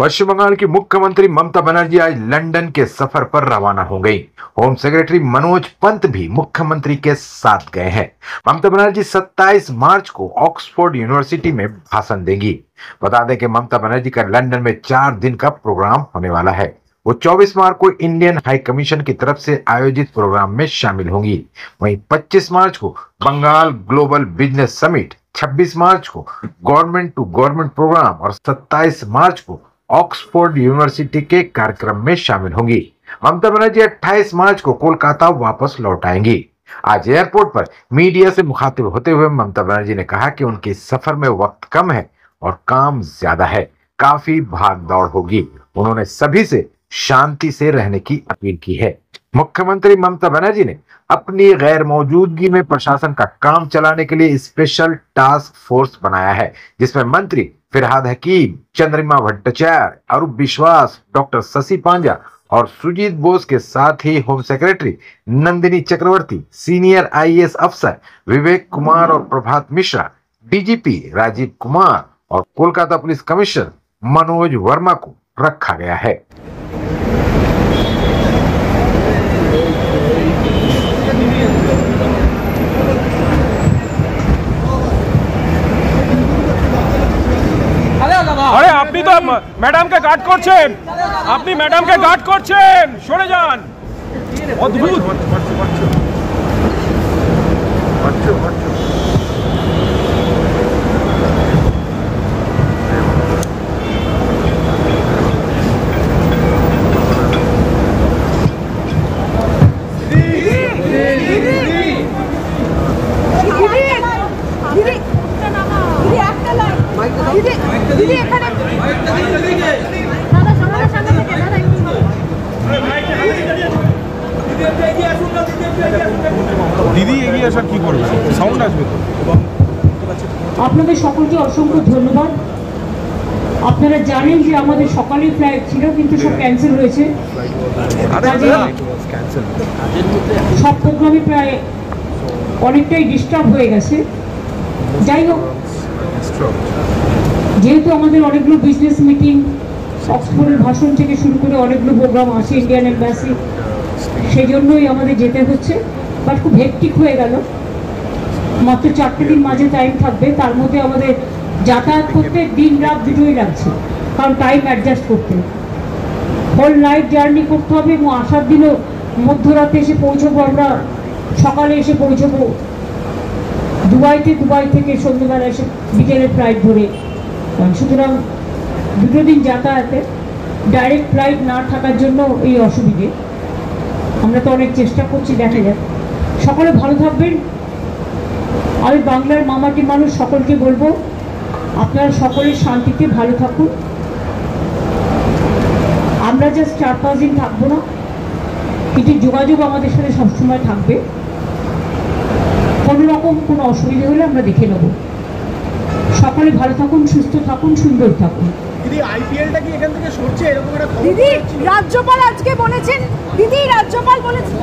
पश्चिम बंगाल की मुख्यमंत्री ममता बनर्जी आज लंदन के सफर पर रवाना हो गई। होम सेक्रेटरी मनोज पंत भी मुख्यमंत्री के साथ गए हैं। ममता बनर्जी 27 मार्च को ऑक्सफोर्ड यूनिवर्सिटी में भाषण देंगी। बता दें कि ममता बनर्जी का लंदन में 4 दिन का प्रोग्राम होने वाला है। वो 24 मार्च को इंडियन हाई कमीशन की तरफ से आयोजित प्रोग्राम में शामिल होंगी। वहीं 25 मार्च को बंगाल ग्लोबल बिजनेस समिट, 26 मार्च को गवर्नमेंट टू गवर्नमेंट प्रोग्राम और 27 मार्च को ऑक्सफोर्ड यूनिवर्सिटी के कार्यक्रम में शामिल होंगी। ममता बनर्जी 28 मार्च को कोलकाता वापस लौट आएंगी। आज एयरपोर्ट पर मीडिया से मुखातिब होते हुए ममता बनर्जी ने कहा कि उनके सफर में वक्त कम है और काम ज्यादा है, काफी भाग दौड़ होगी। उन्होंने सभी से शांति से रहने की अपील की है। मुख्यमंत्री ममता बनर्जी ने अपनी गैर मौजूदगी में प्रशासन का काम चलाने के लिए स्पेशल टास्क फोर्स बनाया है, जिसमें मंत्री फिरहाद हकीम, चंद्रिमा भट्टाचार्य, अरूप विश्वास, डॉक्टर शशि पांजा और सुजीत बोस के साथ ही होम सेक्रेटरी नंदिनी चक्रवर्ती, सीनियर आईएएस अफसर विवेक कुमार और प्रभात मिश्रा, डीजीपी राजीव कुमार और कोलकाता पुलिस कमिश्नर मनोज वर्मा को रखा गया है। আরে আপনি তো ম্যাডামকে গার্ড করছেন, আপনি ম্যাডামকে গার্ড করছেন, সরে যান। অদ্ভুত। দিদি এগিয়ে আসার কি করবে? সাউন্ড আসবে তো। আপনাদের সকলকে অসংখ্য ধন্যবাদ। আপনারা জানেন যে আমাদের সকালেই ফ্লাইট ছিল, কিন্তু সব ক্যান্সেল হয়েছে। সব প্রোগ্রামই প্রায় অনেকটাই ডিস্টার্ব হয়ে গেছে। যাই হোক, যেহেতু আমাদের অনেকগুলো বিজনেস মিটিং, অক্সফোর্ডের ভাষণ থেকে শুরু করে অনেকগুলো প্রোগ্রাম আছে, ইন্ডিয়ান এম্বাসি, সেই জন্যই আমাদের যেতে হচ্ছে। বাট খুব হেক্টিক হয়ে গেল। মাত্র 4টে দিন মাঝে টাইম থাকবে, তার মধ্যে আমাদের যাতায়াত করতে দিন রাত দুটোই লাগছে, কারণ টাইম অ্যাডজাস্ট করতে হোল নাইট জার্নি করতে হবে এবং আসার দিনও মধ্যরাতে এসে পৌঁছবো। আমরা সকালে এসে পৌঁছবো দুবাই থেকে সন্ধ্যেবেলা এসে বিকেলের ফ্লাইট ধরে। সুতরাং 2 দিন যাতায়াতে ডাইরেক্ট ফ্লাইট না থাকার জন্য এই অসুবিধে। আমরা তো অনেক চেষ্টা করছি, দেখা যাক। সকলে ভালো থাকবেন। আমি বাংলার মামাটি মানুষ সকলকে বলবো, আপনারা সকলে শান্তিতে ভালো থাকুন। আমরা জাস্ট 4-5 দিন থাকবো না, কিন্তু যোগাযোগ আমাদের সাথে সবসময় থাকবে। কোনো রকম কোনো অসুবিধা হলে আমরা দেখে নেব। সকলে ভালো থাকুন, সুস্থ থাকুন, সুন্দর থাকুন। দিদি আইপিএলটা কি এখান থেকে সরছে এরকম একটা খবর? দিদি রাজ্যপাল আজকে বলেছেন, দিদি রাজ্যপাল বলেছেন